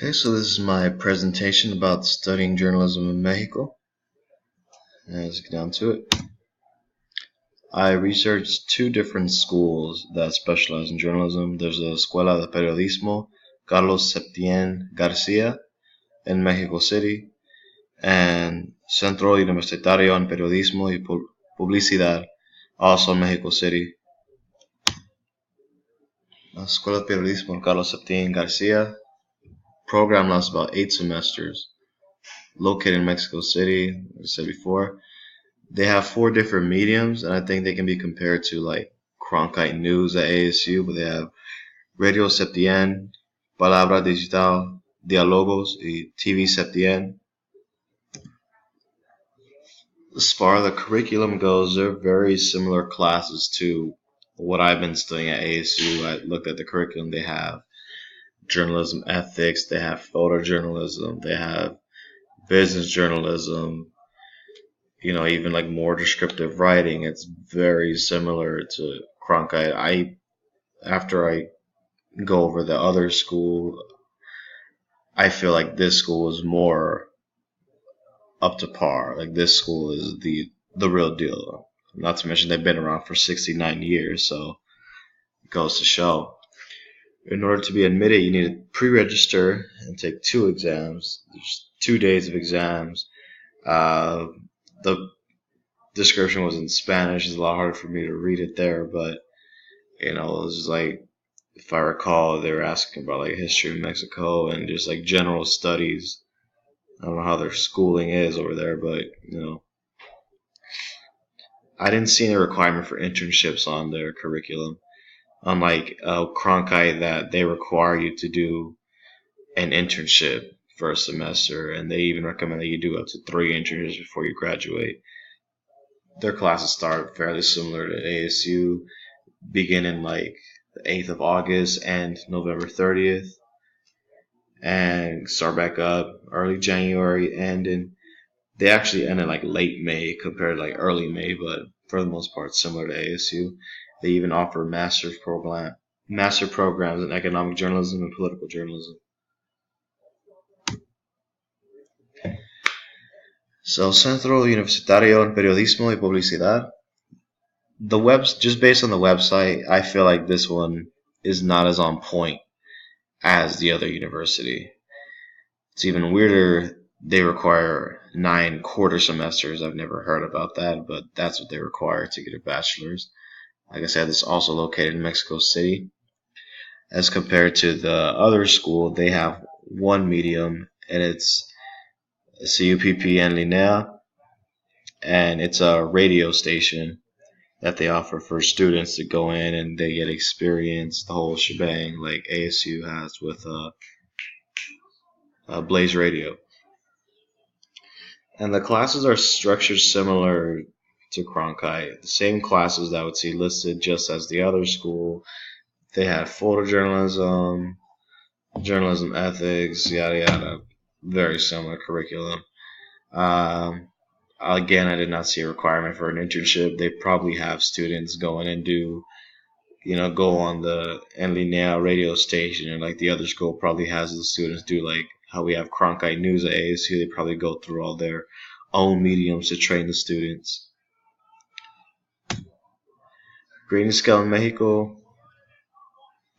Okay, so this is my presentation about studying journalism in Mexico. Let's get down to it. I researched two different schools that specialize in journalism. There's a Escuela de Periodismo Carlos Septién García in Mexico City and Centro Universitario en Periodismo y Publicidad, also in Mexico City. La Escuela de Periodismo Carlos Septién García program lasts about 8 semesters. Located in Mexico City, like I said before. They have 4 different mediums, and I think they can be compared to like Cronkite News at ASU, but they have Radio Septien, Palabra Digital, Dialogos, y TV Septien. As far as the curriculum goes, they're very similar classes to what I've been studying at ASU. I looked at the curriculum. They have journalism ethics, they have photojournalism, they have business journalism, even like more descriptive writing. It's very similar to Cronkite. After I go over the other school, I feel like this school is more up to par. Like this school is the real deal. Not to mention they've been around for 69 years, so it goes to show. In order to be admitted, you need to pre-register and take 2 exams. There's 2 days of exams. The description was in Spanish. It's a lot harder for me to read it there, but it was like, if I recall, they were asking about like history of Mexico and just like general studies. I don't know how their schooling is over there, but I didn't see any requirement for internships on their curriculum. Unlike Cronkite, that they require you to do an internship for a semester, and they even recommend that you do up to 3 internships before you graduate. Their classes start fairly similar to ASU, beginning like the 8th of August and November 30th, and start back up early January, and they actually end in like late May compared to like early May, but for the most part similar to ASU. They even offer master programs in economic journalism and political journalism. So Centro Universitario en Periodismo y Publicidad. Just based on the website, I feel like this one is not as on point as the other university. It's even weirder. They require 9 quarter semesters. I've never heard about that, but that's what they require to get a bachelor's. Like I said, it's also located in Mexico City. As compared to the other school, they have one medium, and it's CUPP en línea, and it's a radio station that they offer for students to go in and they get experience, the whole shebang, like ASU has with Blaze Radio. And the classes are structured similar to Cronkite. The same classes that I would see listed just as the other school. They have photojournalism, journalism ethics, yada yada. Very similar curriculum. Again, I did not see a requirement for an internship. They probably have students go in and go on the En Línea radio station, and like the other school probably has the students do like how we have Cronkite News at ASU. They probably go through all their own mediums to train the students. Grading scale in Mexico.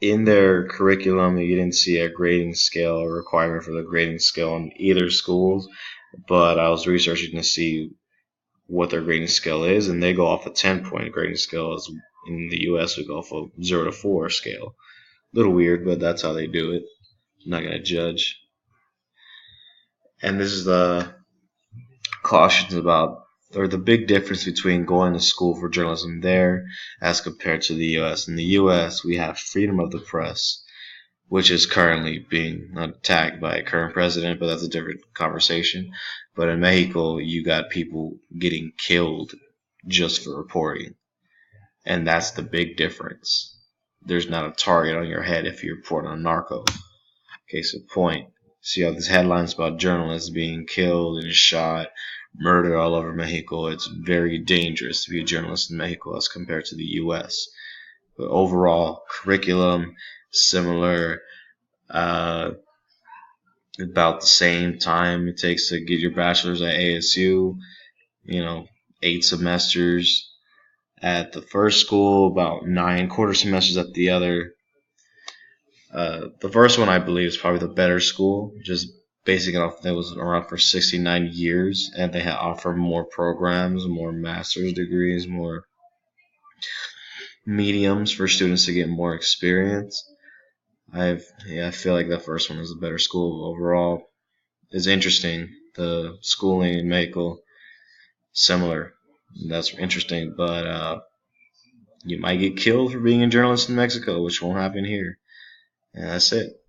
In their curriculum, you didn't see a grading scale or requirement for the grading scale in either schools, but I was researching to see what their grading scale is, and they go off a 10-point grading scale. As in the US, we go off a 0 to 4 scale. A little weird, but that's how they do it. I'm not going to judge. And this is the cautions about, or the big difference between going to school for journalism there as compared to the US. In the US, we have freedom of the press, which is currently being attacked by a current president, but that's a different conversation. But in Mexico, you got people getting killed just for reporting. And that's the big difference. There's not a target on your head if you report on narco. Case in point. See all these headlines about journalists being killed and shot, murdered all over Mexico. It's very dangerous to be a journalist in Mexico as compared to the US. But overall, curriculum, similar. about the same time it takes to get your bachelor's at ASU. 8 semesters at the first school, about 9 quarter semesters at the other. The first one, I believe, is probably the better school, just basing it off that was around for 69 years, and they offer more programs, more master's degrees, more mediums for students to get more experience. I feel like the first one is the better school overall. It's interesting. The schooling in medical similar. That's interesting, but you might get killed for being a journalist in Mexico, which won't happen here. And that's it.